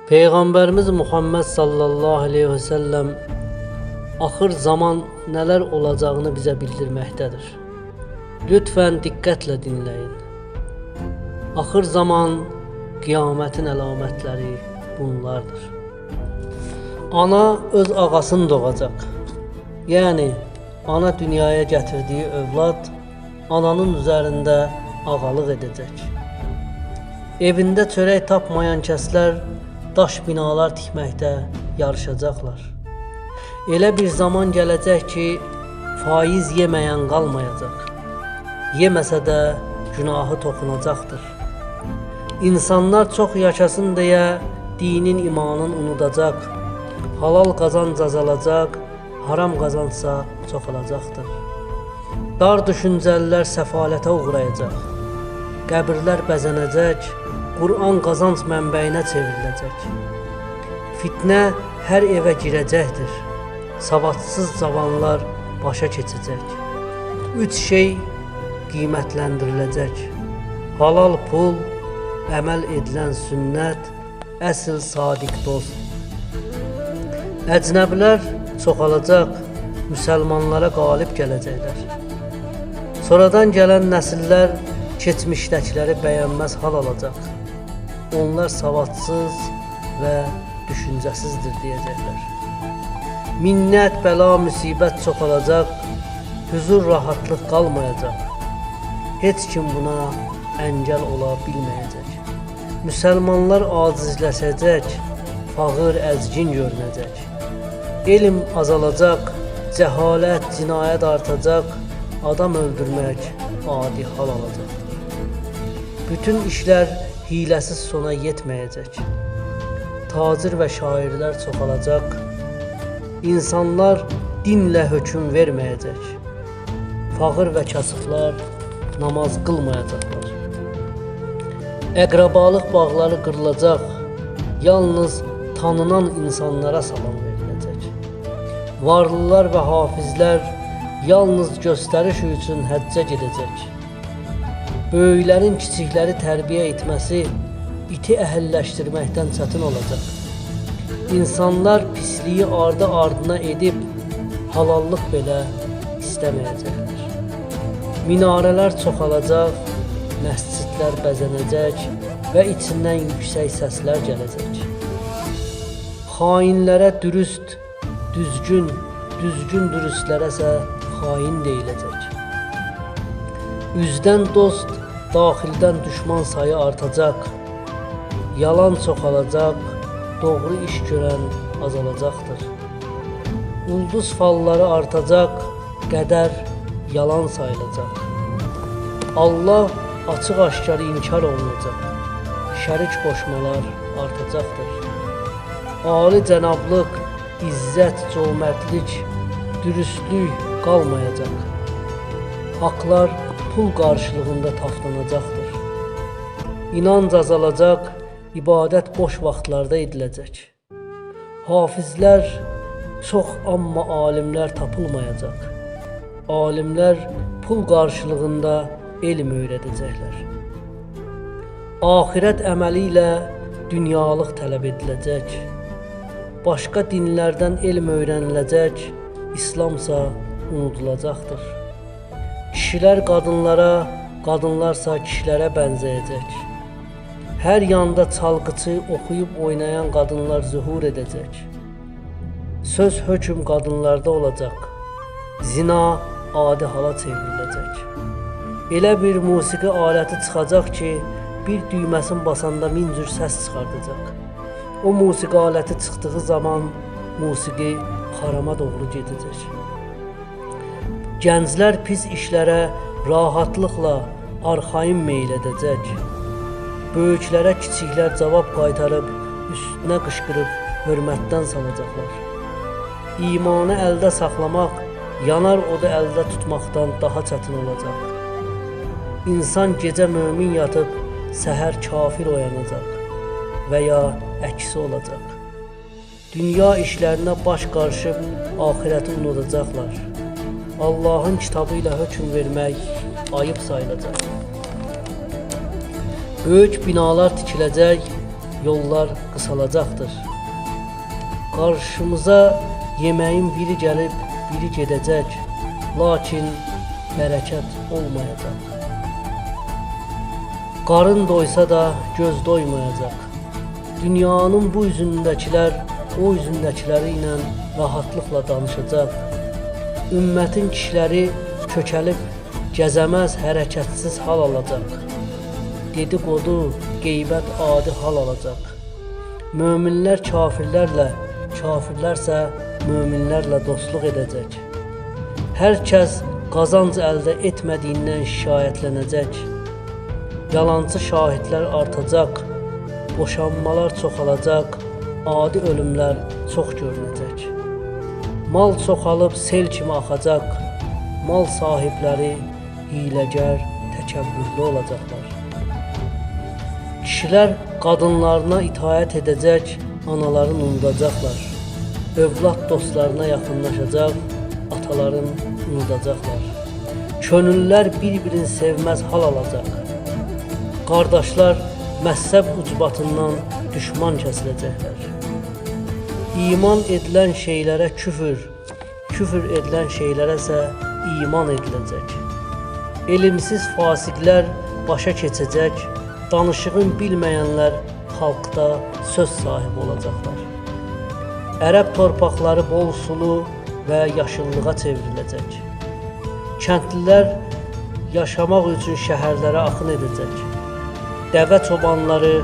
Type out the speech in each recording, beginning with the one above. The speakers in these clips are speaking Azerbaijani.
Peyğəmbərimiz Muhammed sallallahu aleyhi ve sellem axır zaman nələr olacağını bizə bildirməkdədir. Lütfən diqqətlə dinləyin. Axır zaman qiyamətin əlamətləri bunlardır. Ana öz ağasını doğacaq. Yəni, ana dünyaya gətirdiyi övlad ananın üzərində ağalıq edəcək. Evində çörək tapmayan kəslər daş binalar tikməkdə yarışacaqlar. Elə bir zaman gələcək ki, faiz yeməyən qalmayacaq. Yeməsə də günahı toxunacaqdır. İnsanlar çox yaşasın deyə dinin, imanın unudacaq. Halal qazanc azalacaq, haram qazansa çoxalacaqdır. Dar düşüncəlilər səfalətə uğrayacaq. Qəbirlər bəzənəcək, Qur'an qazanc mənbəyinə çevriləcək. Fitnə hər evə girəcəkdir. Savadsız cavanlar başa keçəcək. 3 şey qiymətləndiriləcək. Halal pul, əməl edilən sünnət, əsl sadiq dost. Əcnəbilər çoxalacaq, müsəlmanlara qalib gələcəklər. Sonradan gələn nəsillər keçmişdəkiləri bəyənməz hal alacaq. Onlar savadsız və düşüncəsizdir deyəcəklər. Minnət, bəla, müsibət çoxalacaq, huzur, rahatlıq qalmayacaq. Heç kim buna əngəl ola bilməyəcək. Müsəlmanlar acizləşəcək, fağır, əzgin görünəcək. Elm azalacaq, cəhalət, cinayət artacaq, adam öldürmək adi hal alacaqdır. Bütün işlər hiləsiz sona yetməyəcək. Tacir və şairlər çoxalacaq. İnsanlar dinlə hökm verməyəcək. Fağır və kasıflar namaz qılmayacaqlar. Əqrabalıq bağları qırılacaq. Yalnız tanınan insanlara salam veriləcək. Varlılar və hafizlər yalnız göstəriş üçün həccə gedəcək. Böyüklərin kiçikləri tərbiyə etməsi iti əhəlləşdirməkdən çətin olacaq. İnsanlar pisliyi ardı-ardına edib halallıq belə istəməyəcəklər. Minarələr çoxalacaq, məscidlər bəzənəcək və içindən yüksək səslər gələcək. Xainlərə dürüst, düzgün, dürüstlərə isə xain deyiləcək. Üzdən dost, daxildən düşman sayı artacaq. Yalan çoxalacaq, doğru iş görən azalacaqdır. Ulduz falları artacaq, qədər yalan sayılacaq. Allah açıq-aşkar inkar olunacaq. Şərik qoşmalar artacaqdır. Ali cənablıq, izzət, cömərtlik, dürüstlük qalmayacaq. Haqlar pul qarşılığında tapdanacaqdır. İnanc azalacaq, ibadət boş vaxtlarda ediləcək. Hafizlər çox, amma alimlər tapılmayacaq. Alimlər pul qarşılığında elm öyrədəcəklər. Axirət əməli ilə dünyalıq tələb ediləcək. Başqa dinlərdən elm öyrəniləcək, İslamsa unudulacaqdır. Kişilər qadınlara, qadınlarsa kişilərə bənzəyəcək. Hər yanda çalgıçı oxuyub oynayan qadınlar zühur edəcək. Söz hökm qadınlarda olacaq. Zina adi hala çevriləcək. Elə bir musiqi aləti çıxacaq ki, bir düyməsin basanda 1000 cür səs çıxardacaq. O musiqi aləti çıxdığı zaman musiqi harama doğru gedəcək. Gənclər pis işlərə rahatlıqla arxain meyl edəcək. Böyüklərə kiçiklər cavab qaytarıb, üstünə qışqırıb hörmətdən salacaqlar. İmanı əldə saxlamaq, yanar odu əldə tutmaqdan daha çətin olacaq. İnsan gecə mömin yatıb, səhər kafir oyanacaq və ya əksi olacaq. Dünya işlərinə baş qarışıb, axirəti unudacaqlar. Allahın kitabı ilə hökm vermək ayıb sayılacaq. Böyük binalar tikiləcək, yollar qısalacaqdır. Qarşımıza yeməyin biri gəlib, biri gedəcək, lakin bərəkət olmayacaq. Qarın doysa da göz doymayacaq. Dünyanın bu üzündəkilər o üzündəkiləri ilə rahatlıqla danışacaq. Ümmətin kişiləri kökəlib gəzəməz, hərəkətsiz hal alacaq. Dedikodu, qeybət adi hal alacaq. Möminlər kafirlərlə, kafirlərsə möminlərlə dostluq edəcək. Hər kəs qazanc əldə etmədiyindən şikayətlənəcək. Yalancı şahidlər artacaq, boşanmalar çoxalacaq, adi ölümlər çox görünəcək. Mal çoxalıb sel kimi axacaq, mal sahibləri hiyləgər, təkəbbürlü olacaqlar. Kişilər qadınlarına itaət edəcək, anaların unudacaqlar. Övlad dostlarına yaxınlaşacaq, ataların unudacaqlar. Könüllər bir-birini sevməz hal alacaq. Qardaşlar məhzəb ucbatından düşman kəsiləcəklər. İman edilən şeylərə küfür, küfür edilən şeylərə isə iman ediləcək. Elmsiz fasiqlər başa keçəcək, danışığın bilməyənlər xalqda söz sahibi olacaqlar. Ərəb torpaqları bol sulu və yaşıllığa çevriləcək. Kəndlilər yaşamaq üçün şəhərlərə axın edəcək. Dəvə çobanları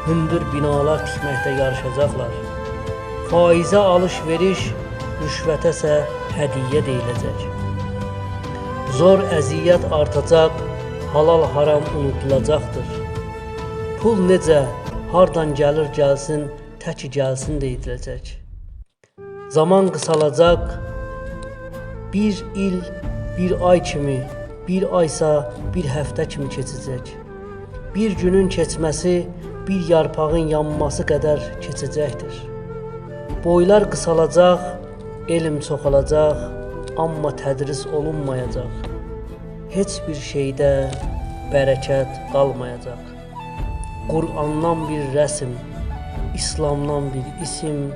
hündür binalar tikməkdə yarışacaqlar. Faizə alış-veriş, rüşvətə isə hədiyyə deyiləcək. Zor əziyyət artacaq, halal haram unudulacaqdır. Pul necə, hardan gəlir gəlsin, təki gəlsin deyiləcək. Zaman qısalacaq, bir il, bir ay kimi, bir aysa bir həftə kimi keçəcək. Bir günün keçməsi, bir yarpağın yanması qədər keçəcəkdir. Boylar qısalacaq, elm çoxalacaq, amma tədris olunmayacaq. Heç bir şeydə bərəkət qalmayacaq. Qur'andan bir rəsm, İslamdan bir isim,